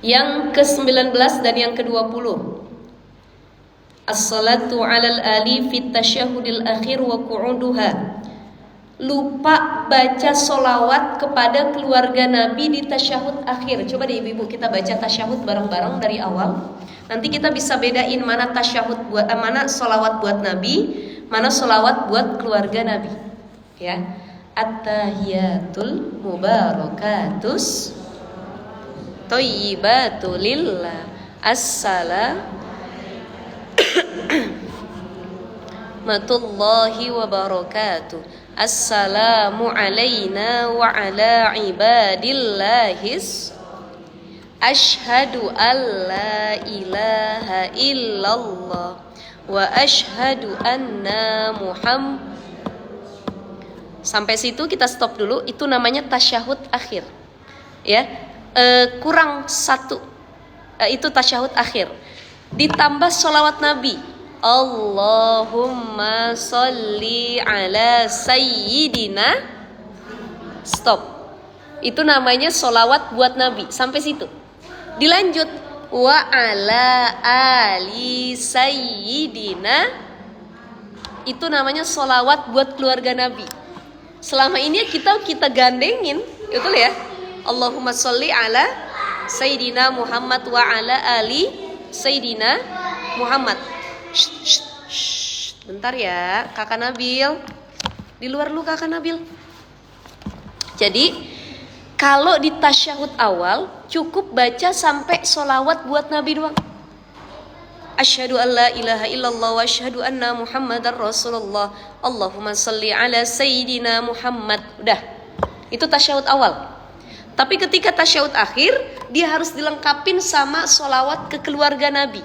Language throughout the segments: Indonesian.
Yang ke-19 dan yang ke-20. As-salatu 'alal ali fit tasyahhudil akhir wa qu'uduha. Lupa baca solawat kepada keluarga Nabi di tasyahud akhir. Coba deh ibu-ibu kita baca tasyahud bareng-bareng dari awal. Nanti kita bisa bedain mana tasyahud buat mana solawat buat Nabi, mana solawat buat keluarga Nabi. Ya, at-tahiyatul mubarakatus thayyibatu lillah assalamu'alaikum wabarakatuh. Assalamu alayna wa ala ibadillahis. Ashhadu an la ilaha illallah wa ashhadu anna Muhammad. Sampai situ kita stop dulu. Itu namanya tasyahud akhir. Ya, kurang satu. Itu tasyahud akhir. Ditambah sholawat Nabi. Allahumma sholli ala sayyidina. Stop. Itu namanya sholawat buat Nabi. Sampai situ. Dilanjut. Wa ala ali sayyidina. Itu namanya sholawat buat keluarga Nabi. Selama ini kita gandengin. Betul ya. Allahumma sholli ala sayyidina Muhammad wa ala ali sayyidina Muhammad. Bentar ya, Kakak Nabil. Di luar lu Kakak Nabil. Jadi, kalau di tasyahud awal cukup baca sampai sholawat buat Nabi doang. Asyhadu an la ilaha illallah wa asyhadu anna Muhammadar Rasulullah. Allahumma sholli ala sayyidina Muhammad. Udah. Itu tasyahud awal. Tapi ketika tasyahud akhir, dia harus dilengkapin sama sholawat ke keluarga Nabi.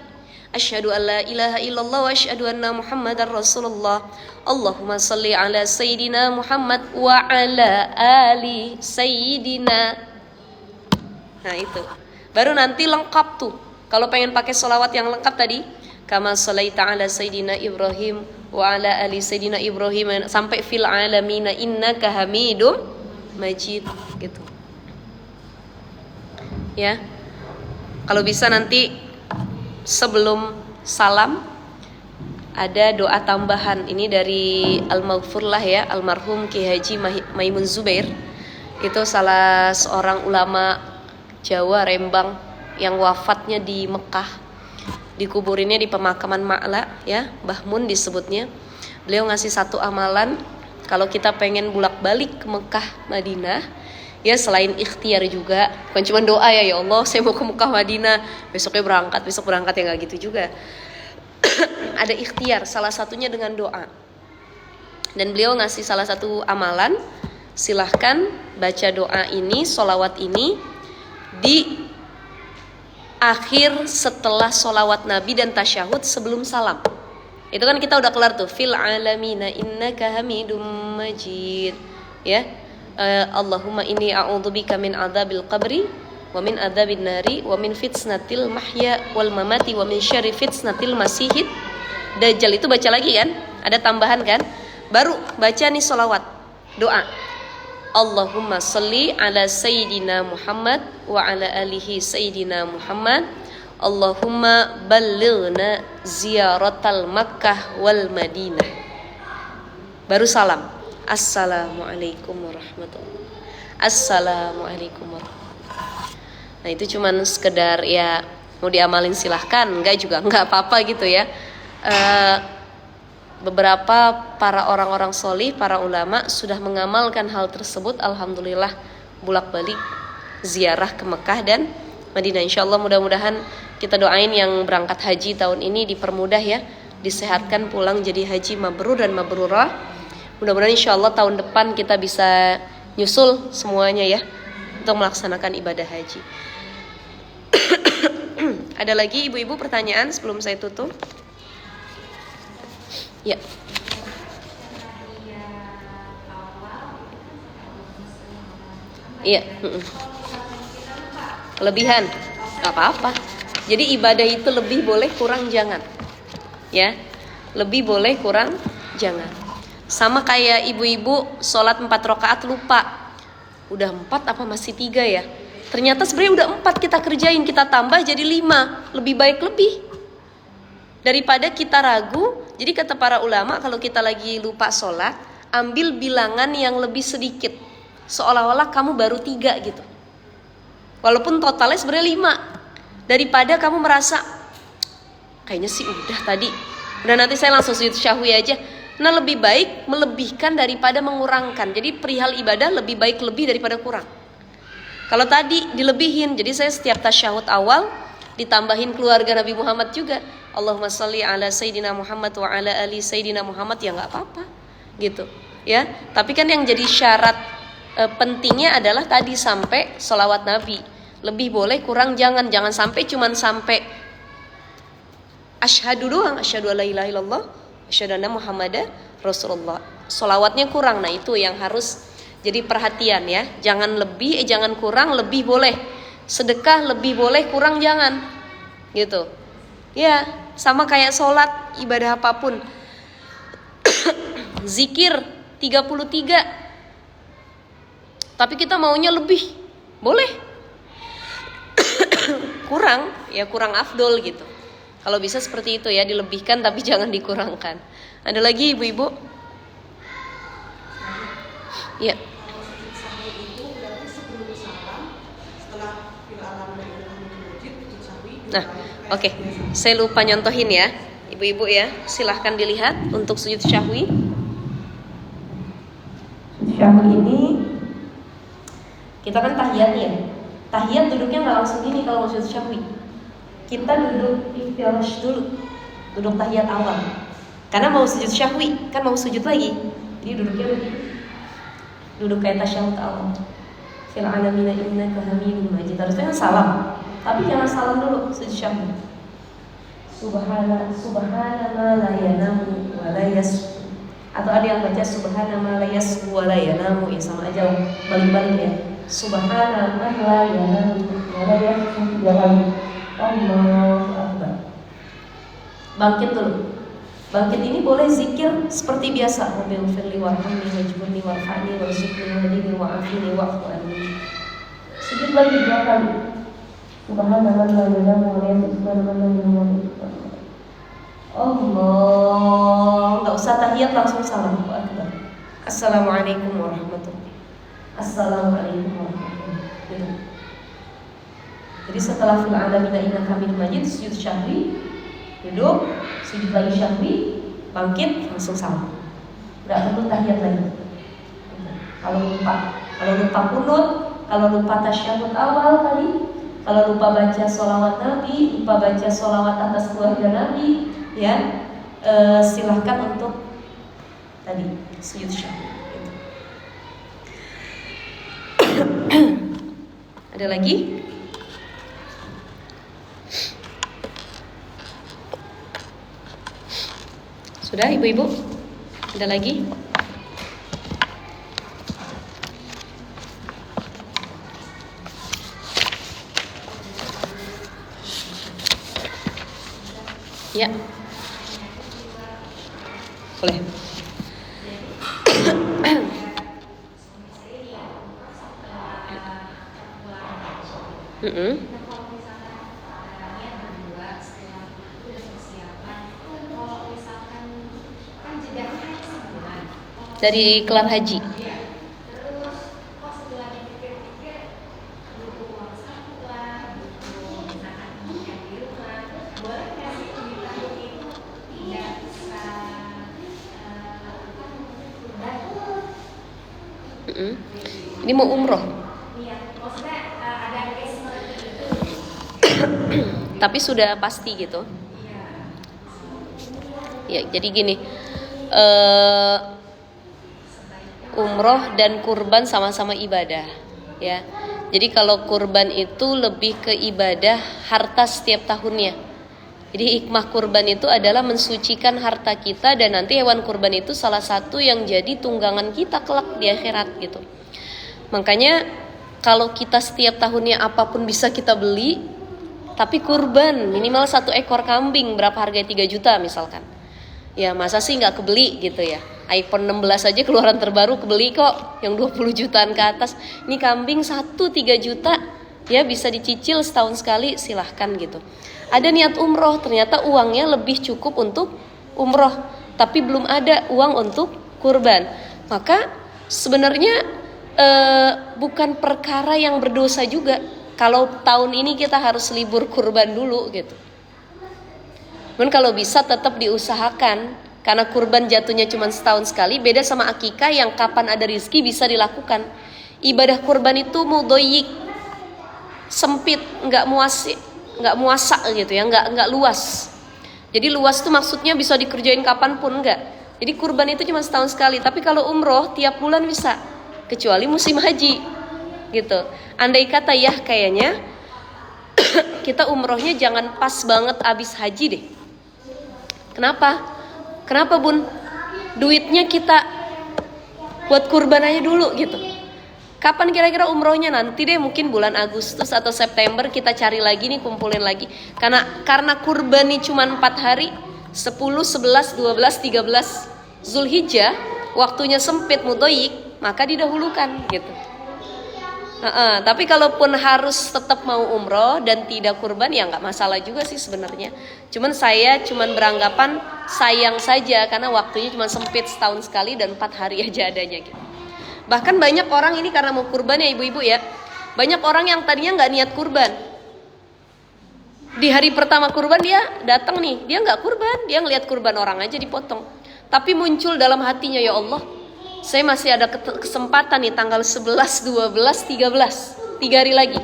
Asyhadu an la ilaha illallah wa asyhadu anna Muhammadar Rasulullah. Allahumma sholli ala sayyidina Muhammad wa ala ali sayyidina. Nah itu. Baru nanti lengkap tuh. Kalau pengen pakai sholawat yang lengkap tadi, kama sholaita ala sayyidina Ibrahim wa ala ali sayyidina Ibrahim sampai fil alamina innaka hamidum majid gitu. Ya. Kalau bisa nanti sebelum salam ada doa tambahan. Ini dari Al-Maghfur lah ya, almarhum Ki Haji Maimun Zubair. Itu salah seorang ulama Jawa Rembang yang wafatnya di Mekah. Dikuburinnya di pemakaman Ma'la ya, Mbah Mun disebutnya. Beliau ngasih satu amalan kalau kita pengen bolak-balik ke Mekah Madinah. Ya selain ikhtiar juga, bukan cuma doa ya Allah saya mau ke Mekah Madinah, besok berangkat ya nggak gitu juga. Ada ikhtiar, salah satunya dengan doa. Dan beliau ngasih salah satu amalan, silahkan baca doa ini, sholawat ini di akhir setelah sholawat Nabi dan tasyahud sebelum salam. Itu kan kita udah kelar tuh, fil alamina innaka hamidum majid. Ya. Allahumma inni a'udzubika min adzabil qabri wa min adzabin nari wa min fitnatil mahya wal mamati wa min syarri fitnatil masihid dajjal. Itu baca lagi kan? Ada tambahan kan? Baru baca nih sholawat doa. Allahumma sholli ala sayyidina Muhammad wa ala alihi sayyidina Muhammad. Allahumma ballighna ziyaratal Makkah wal Madinah. Baru salam. Assalamualaikum warahmatullahi. Assalamualaikum warahmatullahi. Nah itu cuman sekedar ya mau diamalin silahkan, enggak juga enggak apa-apa gitu ya. Beberapa para orang-orang solih, para ulama sudah mengamalkan hal tersebut. Alhamdulillah bolak-balik ziarah ke Mekah dan Madinah. Insyaallah mudah-mudahan kita doain yang berangkat haji tahun ini dipermudah ya, disehatkan pulang jadi haji mabrur dan mabrurah. Mudah-mudahan insyaallah tahun depan kita bisa nyusul semuanya ya untuk melaksanakan ibadah haji. Ada lagi ibu-ibu pertanyaan sebelum saya tutup? Ya. Iya. Kelebihan, gak apa-apa. Jadi ibadah itu lebih boleh, kurang jangan. Ya, lebih boleh, kurang jangan. Sama kayak ibu-ibu sholat 4 rakaat lupa. Udah 4 apa masih 3 ya? Ternyata sebenarnya udah 4 kita kerjain, kita tambah jadi 5. Lebih baik lebih. Daripada kita ragu. Jadi kata para ulama, kalau kita lagi lupa sholat, ambil bilangan yang lebih sedikit. Seolah-olah kamu baru 3 gitu. Walaupun totalnya sebenarnya 5. Daripada kamu merasa, kayaknya sih udah tadi. Udah nanti saya langsung sujud syahwi aja. Nah lebih baik melebihkan daripada mengurangkan. Jadi perihal ibadah lebih baik lebih daripada kurang. Kalau tadi dilebihin, jadi saya setiap tasyahud awal ditambahin keluarga Nabi Muhammad juga. Allahumma sholli ala Sayyidina Muhammad wa ala ali Sayyidina Muhammad, ya nggak apa-apa gitu ya. Tapi kan yang jadi syarat pentingnya adalah tadi sampai sholawat Nabi. Lebih boleh, kurang jangan sampai cuman sampai asyhadu doang, asyhadu alla ilaha illallah, asyhadu anna Muhammadar Rasulullah. Sholawatnya kurang, nah itu yang harus jadi perhatian ya. Jangan lebih, jangan kurang, lebih boleh. Sedekah lebih boleh, kurang jangan. Gitu. Ya, sama kayak sholat, ibadah apapun. Zikir 33. Tapi kita maunya lebih. Boleh. Kurang, ya kurang afdol gitu. Kalau bisa seperti itu ya, dilebihkan tapi jangan dikurangkan. Ada lagi ibu-ibu? Ya. Nah, oke. Saya lupa nyontohin ya, ibu-ibu ya. Silahkan dilihat untuk sujud syahwi. Syahwi ini kita kan tahiyat ya. Tahiyat duduknya nggak langsung gini kalau mau sujud syahwi. Kita duduk iftirash dulu, duduk tahiyat awal. Karena mau sujud syahwi, kan mau sujud lagi. Jadi duduknya begini. Duduk kayak tasyahud awal. Fil alamina innaka hamidum majid. Harusnya salam. Tapi jangan salam dulu sujud syahwi. Subhana ma la yanamu wa la yasfu. Atau ada yang baca subhana ma la yasfu wa la yanamu, ya sama aja balik-balik ya. Subhana ma la yanamu wa la yasfu. Allahu akbar. Bangkit dulu. Bangkit ini boleh zikir seperti biasa. Rabbil firli warhamni wajburni warfa'ni warzuqni wahdini wa'afini wa'fu anni. Sujud lagi 2 kali. Subhanallah la ilaha illallah. Allah. Enggak usah tahiyat, langsung salam. Akbar. Assalamualaikum warahmatullahi. Assalamualaikum warahmatullahi. Jadi setelah fil alamina innaka hamidum majid, sujud syahwi, duduk, sujud lagi syahwi, bangkit, langsung salam. Enggak perlu tahiyat lagi. Kalau lupa kunut, kalau lupa tasyahud awal tadi, kalau lupa baca sholawat Nabi, lupa baca sholawat atas keluarga Nabi, ya silahkan untuk tadi sujud syahwi. Ada lagi? Sudah ibu-ibu? Ada lagi? Ya. Boleh. Dari kelar haji. Ini mau umroh. Tapi sudah pasti gitu. Ya, jadi gini. Umroh dan kurban sama-sama ibadah, ya. Jadi kalau kurban itu lebih ke ibadah harta setiap tahunnya. Jadi hikmah kurban itu adalah mensucikan harta kita, dan nanti hewan kurban itu salah satu yang jadi tunggangan kita kelak di akhirat gitu. Makanya kalau kita setiap tahunnya apapun bisa kita beli, tapi kurban minimal 1 ekor kambing berapa harganya 3 juta misalkan. Ya masa sih nggak kebeli gitu ya. iPhone 16 aja keluaran terbaru kebeli kok, yang 20 jutaan ke atas. Ini kambing 1 3 juta, Ya bisa dicicil setahun sekali, silahkan gitu. Ada niat umroh, ternyata uangnya lebih cukup untuk umroh, tapi belum ada uang untuk kurban. Maka sebenarnya bukan perkara yang berdosa juga kalau tahun ini kita harus libur kurban dulu gitu. Cuman kalau bisa tetap diusahakan, karena kurban jatuhnya cuma setahun sekali, beda sama akikah yang kapan ada rizki bisa dilakukan. Ibadah kurban itu mudoyik, sempit, nggak muasa gitu ya, nggak luas. Jadi luas tuh maksudnya bisa dikerjain kapanpun, enggak. Jadi kurban itu cuma setahun sekali. Tapi kalau umroh tiap bulan bisa, kecuali musim haji gitu. Andai kata ya kayaknya kita umrohnya jangan pas banget abis haji deh. Kenapa bun? Duitnya kita buat kurban aja dulu gitu. Kapan kira-kira umrohnya? Nanti deh, mungkin bulan Agustus atau September kita cari lagi nih, kumpulin lagi. Karena kurban nih cuma 4 hari, 10, 11, 12, 13 Zulhijjah, waktunya sempit mudoyik, maka didahulukan gitu. Tapi kalaupun harus tetap mau umroh dan tidak kurban ya nggak masalah juga sih sebenarnya. Saya beranggapan sayang saja karena waktunya cuma sempit setahun sekali dan 4 hari aja adanya gitu. Bahkan banyak orang ini karena mau kurban ya ibu-ibu ya, banyak orang yang tadinya nggak niat kurban, di hari pertama kurban dia datang nih, dia nggak kurban, dia ngelihat kurban orang aja dipotong. Tapi muncul dalam hatinya, ya Allah, saya masih ada kesempatan nih tanggal 11, 12, 13, 3 hari lagi.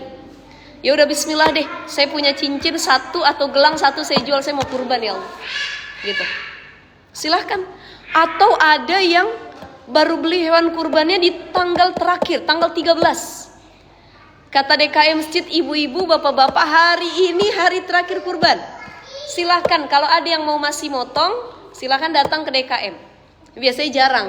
Ya udah bismillah deh, saya punya cincin 1 atau gelang 1 saya jual, saya mau kurban ya Allah. Gitu. Silahkan. Atau ada yang baru beli hewan kurbannya di tanggal terakhir, tanggal 13. Kata DKM Masjid, ibu-ibu, bapak-bapak, hari ini hari terakhir kurban. Silahkan, kalau ada yang mau masih motong, silahkan datang ke DKM. Biasanya jarang.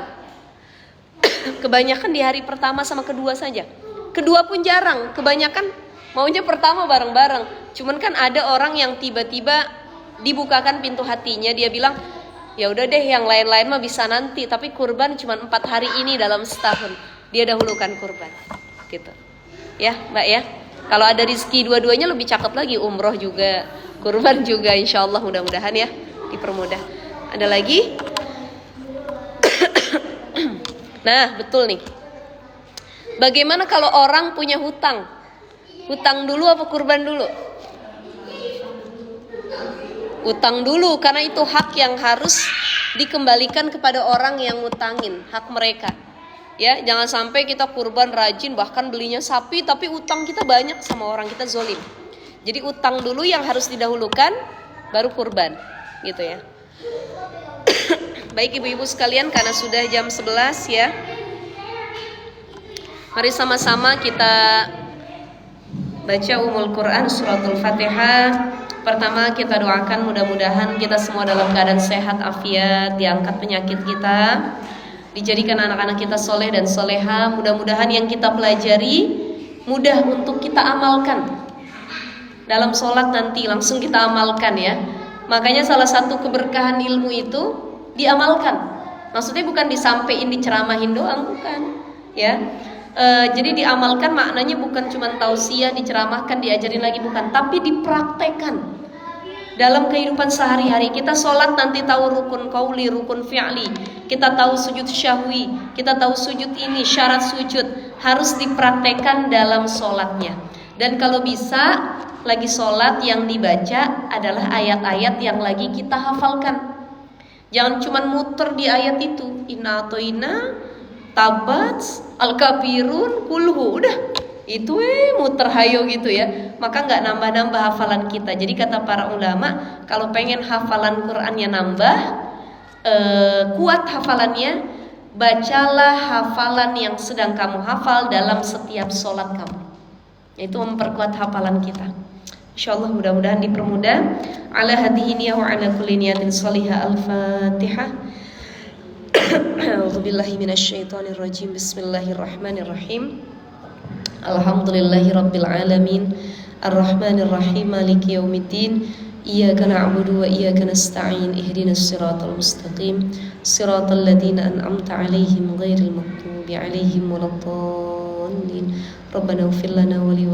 Kebanyakan di hari pertama sama kedua saja. Kedua pun jarang, kebanyakan maunya pertama bareng-bareng. Cuman kan ada orang yang tiba-tiba dibukakan pintu hatinya, dia bilang, ya udah deh yang lain-lain mah bisa nanti, tapi kurban cuma 4 hari ini dalam setahun. Dia dahulukan kurban. Gitu. Ya, Mbak ya. Kalau ada rezeki dua-duanya lebih cakep lagi, umroh juga, kurban juga, insyaallah mudah-mudahan ya dipermudah. Ada lagi? Nah, betul nih. Bagaimana kalau orang punya hutang? Hutang dulu apa kurban dulu? Utang dulu, karena itu hak yang harus dikembalikan kepada orang yang ngutangin, hak mereka. Ya, jangan sampai kita kurban rajin, bahkan belinya sapi, tapi utang kita banyak sama orang, kita zolim. Jadi utang dulu yang harus didahulukan, baru kurban, gitu ya. Baik ibu-ibu sekalian, karena sudah jam 11 ya, mari sama-sama kita baca Ummul Quran suratul Fatihah. Pertama kita doakan mudah-mudahan kita semua dalam keadaan sehat afiat, diangkat penyakit kita, dijadikan anak-anak kita soleh dan soleha. Mudah-mudahan yang kita pelajari mudah untuk kita amalkan. Dalam sholat nanti langsung kita amalkan ya. Makanya salah satu keberkahan ilmu itu diamalkan. Maksudnya bukan disampaikan, diceramahin doang, bukan ya. Jadi diamalkan maknanya bukan cuma tausiah, diceramahkan, diajarin lagi, bukan, tapi dipraktekkan dalam kehidupan sehari-hari. Kita sholat nanti tahu rukun qauli, rukun fi'li, kita tahu sujud syahwi, kita tahu sujud ini, syarat sujud, harus dipraktekkan dalam sholatnya. Dan kalau bisa lagi sholat yang dibaca adalah ayat-ayat yang lagi kita hafalkan. Jangan cuma muter di ayat itu, inna atoina, tabat, al-kafirun, kulhu, udah itu muter hayo gitu ya, maka nggak nambah-nambah hafalan kita. Jadi kata para ulama, kalau pengen hafalan Qur'annya nambah, kuat hafalannya, bacalah hafalan yang sedang kamu hafal dalam setiap sholat kamu. Itu memperkuat hafalan kita. Insyaallah mudah-mudahan dipermudah. Ala hadhihi niyah wa ala kulli niyatin shalihah. Al-Fatihah. A'udzubillahi minasyaitonir rajim. Bismillahirrahmanirrahim. Alhamdulillahi rabbil alamin. Arrahmanir rahim. Maliki yaumiddin. Iyyaka na'budu wa iyyaka nasta'in. Ihdinas siratal mustaqim. Siratal ladzina an'amta 'alaihim ghairil maghdubi 'alaihim waladdallin. Rabbana ighfir lana wa li